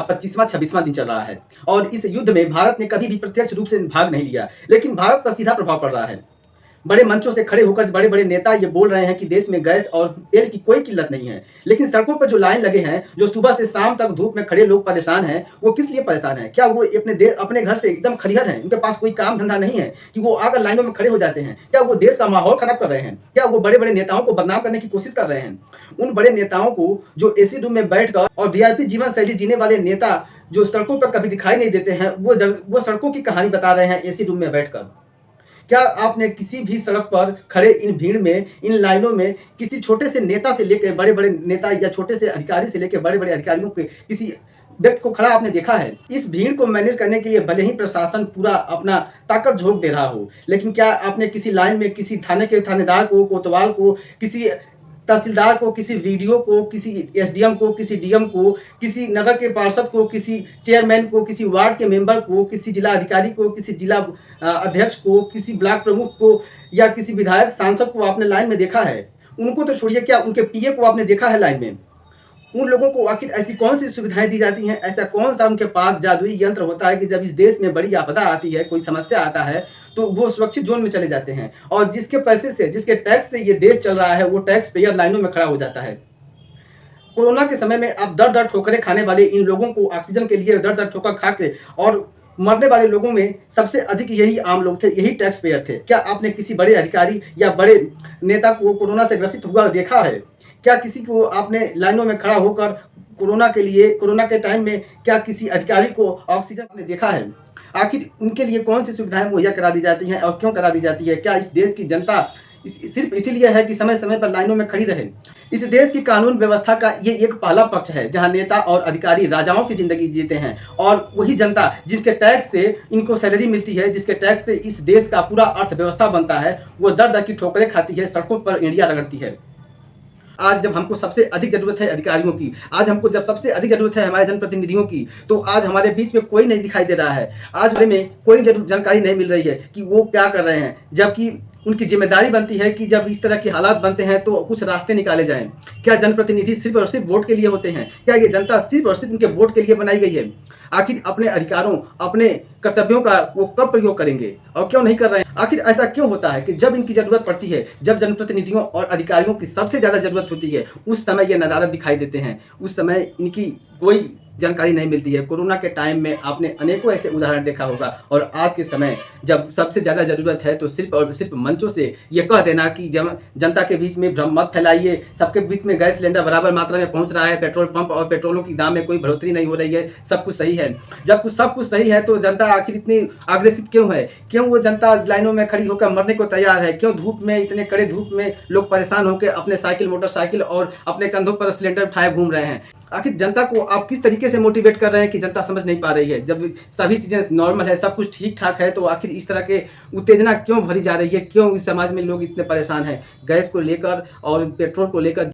25वां 26वां दिन चल रहा है और इस युद्ध में भारत ने कभी भी प्रत्यक्ष रूप से भाग नहीं लिया, लेकिन भारत पर सीधा प्रभाव पड़ रहा है। बड़े मंचों से खड़े होकर बड़े-बड़े नेता ये बोल रहे हैं कि देश में गैस और तेल की कोई किल्लत नहीं है। लेकिन सड़कों पर जो लाइन लगे हैं, जो सुबह से शाम तक धूप में खड़े लोग परेशान हैं, वो किस लिए परेशान हैं? क्या वो अपने घर से एकदम खलिहर हैं? उनके पास कोई काम-धंधा नहीं है कि वो आकर लाइनों में खड़े हो जाते हैं? क्या वो देश का माहौल खराब कर रहे हैं? क्या वो बड़े-बड़े नेताओं को बदनाम करने की कोशिश कर रहे हैं? उन बड़े नेताओं को जो एसी रूम में बैठकर और वीआईपी जीवन शैली जीने वाले नेता जो सड़कों पर कभी दिखाई नहीं देते हैं, वो सड़कों की कहानी बता रहे हैं एसी रूम में बैठकर। क्या आपने किसी भी सड़क पर खड़े इन भीड़ में, इन लाइनों में किसी छोटे से नेता से लेके बड़े-बड़े नेता या छोटे से अधिकारी से लेके बड़े-बड़े अधिकारियों के किसी व्यक्ति को खड़ा आपने देखा है? इस भीड़ को मैनेज करने के लिए भले ही प्रशासन पूरा अपना ताकत झोंक दे रहा हो, लेकिन क्या आपने किसी लाइन में किसी थाने के थानेदार को, कोतवाल को, किसी तहसीलदार को, किसी वीडियो को, किसी एसडीएम को, किसी डीएम को, किसी नगर के पार्षद को, किसी चेयरमैन को, किसी वार्ड के मेंबर को, किसी जिला अधिकारी को, किसी जिला अध्यक्ष को, किसी ब्लॉक प्रमुख को या किसी विधायक सांसद को आपने लाइन में देखा है? उनको तो छोड़िए, क्या उनके पीए को आपने देखा है लाइन में? उन लोगों को आखिर ऐसी कौन-सी सुविधाएँ दी जाती हैं? ऐसा कौन-सा उनके पास जादुई यंत्र होता है कि जब इस देश में बड़ी आपदा आती है, कोई समस्या आता है, तो वो सुरक्षित ज़ोन में चले जाते हैं और जिसके पैसे से, जिसके टैक्स से ये देश चल रहा है, वो टैक्स पेयर लाइनों में खड़ा हो जाता है। कोरोना के समय में अब दर-दर ठोकरें खाने वाले इन लोगों को ऑक्सीजन के लिए दर-दर ठोकर खा के और मरने वाले लोगों में सबसे अधिक यही आम लोग थे, यही टैक्स पेयर थे। क्या आपने किसी बड़े अधिकारी या बड़े नेता को कोरोना से ग्रसित हुआ देखा है? क्या किसी को आपने लाइनों में खड़ा होकर कोरोना के टाइम में क्या किसी अधिकारी को ऑक्सीजन आपने देखा है? आखिर उनके लिए कौन-सी सुविधाएँ मुहैया करा दी जाती हैं और क्यों करा दी जाती है? क्या इस देश की जनता सिर्फ़ इसीलिए है कि समय-समय पर लाइनों में खड़ी रहे? इस देश की कानून व्यवस्था का ये एक पहला पक्ष है, जहाँ नेता और अधिकारी राजाओं की ज़िंदगी जीते हैं और वही जनता जिसके टैक्स से इनको सैलरी मिलती है, जिसके टैक्स से इस देश का पूरा अर्थव्यवस्था बनता है, वो दर-दर की ठोकरें खाती है, सड़कों पर एड़ियाँ रगड़ती है। आज जब हमको सबसे अधिक ज़रूरत है अधिकारियों की, आज हमको जब सबसे अधिक ज़रूरत है हमारे जनप्रतिनिधियों की, तो आज हमारे बीच में कोई नहीं दिखाई दे रहा है। आज बारे में कोई जानकारी नहीं मिल रही है कि वो क्या कर रहे हैं, जबकि उनकी ज़िम्मेदारी बनती है कि जब इस तरह के हालात बनते हैं तो कुछ रास्ते निकाले जाएँ। क्या जनप्रतिनिधि सिर्फ़ और सिर्फ़ वोट के लिए होते हैं? क्या ये जनता सिर्फ़ और सिर्फ़ उनके वोट के लिए बनाई गई है? आखिर अपने अधिकारों, अपने कर्तव्यों का वो कब प्रयोग करेंगे और क्यों नहीं कर रहे हैं? आखिर ऐसा क्यों होता है कि जब इनकी ज़रूरत पड़ती है, जब जनप्रतिनिधियों और अधिकारियों की सबसे ज़्यादा ज़रूरत होती है, उस समय ये नदारद दिखाई देते हैं, उस समय इनकी कोई जानकारी नहीं मिलती है। कोरोना के टाइम में आपने अनेकों ऐसे उदाहरण देखा होगा और आज के समय जब सबसे ज़्यादा ज़रूरत है तो सिर्फ़ और सिर्फ़ मंचों से ये कह देना कि जनता के बीच में भ्रम मत फैलाइए, सबके बीच में गैस सिलेंडर बराबर मात्रा में पहुँच रहा है, पेट्रोल पंप और पेट्रोलों की दाम में कोई बढ़ोतरी नहीं हो रही है, सब कुछ सही है। जब सब कुछ सही है तो जनता आखिर इतनी अग्रेसिव क्यों है? क्यों वो जनता लाइनों में खड़ी होकर मरने को तैयार है? क्यों धूप में, इतने कड़े धूप में लोग परेशान होकर अपने साइकिल, मोटरसाइकिल और अपने कंधों पर सिलेंडर उठाए घूम रहे हैं? आखिर जनता को आप किस तरीके से मोटिवेट कर रहे हैं कि जनता समझ नहीं पा रही है? जब सभी चीज़ें नॉर्मल है, सब कुछ ठीक-ठाक है, तो आखिर इस तरह के उत्तेजना क्यों भरी जा रही है? क्यों इस समाज में लोग इतने परेशान हैं? गैस को लेकर और पेट्रोल को लेकर